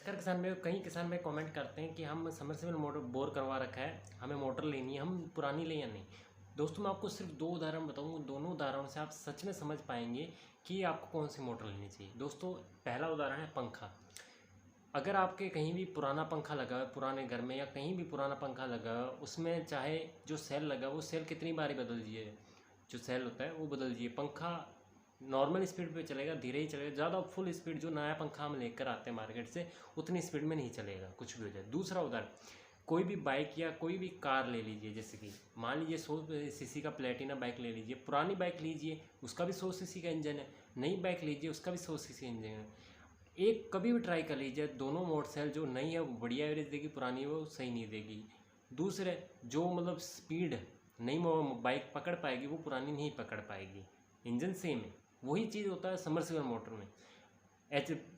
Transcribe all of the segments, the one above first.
नमस्कार किसान भाई। कई किसान भाई कमेंट करते हैं कि हम समरसेबल मोटर बोर करवा रखा है, हमें मोटर लेनी है, हम पुरानी लें या नहीं। दोस्तों मैं आपको सिर्फ दो उदाहरण बताऊंगा, दोनों उदाहरणों से आप सच में समझ पाएंगे कि आपको कौन सी मोटर लेनी चाहिए। दोस्तों पहला उदाहरण है पंखा। अगर आपके कहीं भी पुराना पंखा लगा है, पुराने घर में या कहीं भी पुराना पंखा लगा है, उसमें चाहे जो सेल लगा वो सेल कितनी बार बदल दीजिए, जो सेल होता है वो बदल दीजिए। पंखा नॉर्मल स्पीड पे चलेगा, धीरे ही चलेगा। ज़्यादा फुल स्पीड जो नया पंखा हम लेकर आते हैं मार्केट से उतनी स्पीड में नहीं चलेगा, कुछ भी हो जाए। दूसरा उदाहरण, कोई भी बाइक या कोई भी कार ले लीजिए, जैसे कि मान लीजिए 100 सीसी का प्लेटिना बाइक ले लीजिए। पुरानी बाइक लीजिए, उसका भी 100 सीसी का इंजन है। नई बाइक लीजिए, उसका भी 100 सीसी इंजन है। एक कभी भी ट्राई कर लीजिए, दोनों मोटर सेल जो नई है वो बढ़िया एवरेज देगी, पुरानी है वो सही नहीं देगी। दूसरे जो मतलब स्पीड नई बाइक पकड़ पाएगी वो पुरानी नहीं पकड़ पाएगी। इंजन सेम है। वही चीज़ होता है समरसेबल मोटर में।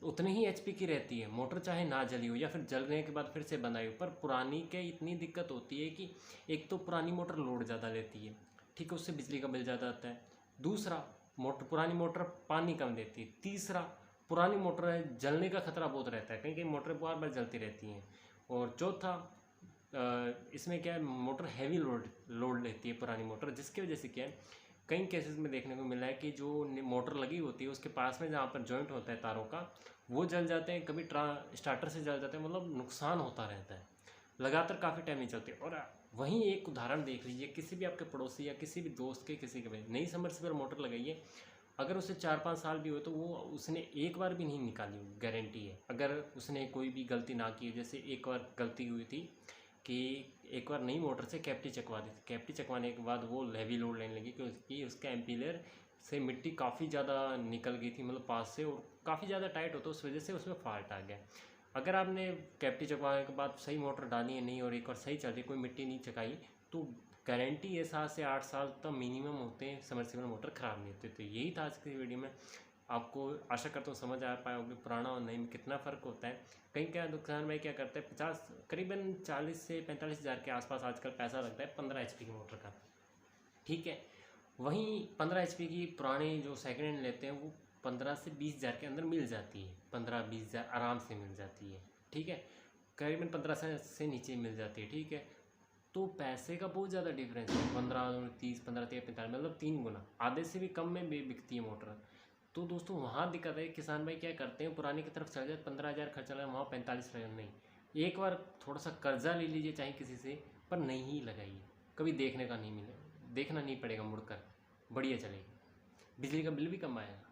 उतनी ही एचपी की रहती है मोटर, चाहे ना जली हो या फिर जलने के बाद फिर से बनाई हो। पर पुरानी के इतनी दिक्कत होती है कि एक तो पुरानी मोटर लोड ज़्यादा लेती है, ठीक है, उससे बिजली का बिल ज़्यादा आता है। दूसरा, पुरानी मोटर पानी कम देती है। तीसरा, पुरानी मोटर है जलने का खतरा बहुत रहता है, कहीं कहीं मोटर बार बार जलती रहती हैं। और चौथा, इसमें क्या है, मोटर हैवी लोड लेती है पुरानी मोटर, जिसकी वजह से क्या है, कई केसेस में देखने को मिला है कि जो मोटर लगी होती है उसके पास में जहाँ पर जॉइंट होता है तारों का, वो जल जाते हैं, कभी स्टार्टर से जल जाते हैं, मतलब नुकसान होता रहता है, लगातार काफ़ी टाइम नहीं चलती। और वहीं एक उदाहरण देख लीजिए, किसी भी आपके पड़ोसी या किसी भी दोस्त के किसी के भाई नई समरसेबल मोटर लगाइए, अगर उसे 4-5 साल भी हुए तो वो उसने एक बार भी नहीं निकाली, गारंटी है। अगर उसने कोई भी गलती ना की, जैसे एक बार गलती हुई थी कि एक बार नई मोटर से कैप्टी चकवा दी थी, कैप्टी चकवाने के बाद वो हैवी लोड लेने लगी क्योंकि उसका एम्पीलियर से मिट्टी काफ़ी ज़्यादा निकल गई थी, मतलब पास से, और काफ़ी ज़्यादा टाइट होता, उस वजह से उसमें फॉल्ट आ गया। अगर आपने कैप्टी चकवाने के बाद सही मोटर डाली है नहीं और एक बार सही चल रही, कोई मिट्टी नहीं चकाई, तो गारंटी है 7 से 8 साल तक मिनिमम होते हैं, समरसेबल मोटर ख़राब नहीं होती। तो यही था आज की वीडियो में। आपको आशा करता हूँ समझ आ पाए होगी पुराना और नई में कितना फ़र्क होता है। कहीं क्या दुकान में क्या करते हैं, 50 करीबन 40 से 45 हज़ार के आसपास आजकल पैसा लगता है 15 HP की मोटर का, ठीक है। वहीं 15 HP की पुरानी जो सेकेंड हैंड लेते हैं वो 15 से 20 हज़ार के अंदर मिल जाती है, 15-20 हज़ार आराम से मिल जाती है, ठीक है। करीबन 15 से नीचे मिल जाती है, ठीक है। तो पैसे का बहुत ज़्यादा डिफरेंस है, 15, 30, 15, 13, 45, मतलब 3 गुना, आधे से भी कम में बिकती है मोटर। तो दोस्तों वहाँ दिक्कत है, किसान भाई क्या करते हैं, पुरानी की तरफ चल जाए, 15 हज़ार खर्चा लगा, वहाँ 45 लगा। नहीं, एक बार थोड़ा सा कर्जा ले लीजिए चाहे किसी से, पर नहीं ही लगाइए, कभी देखने का नहीं मिले, देखना नहीं पड़ेगा मुड़कर, बढ़िया चलेगी, बिजली का बिल भी कम आएगा।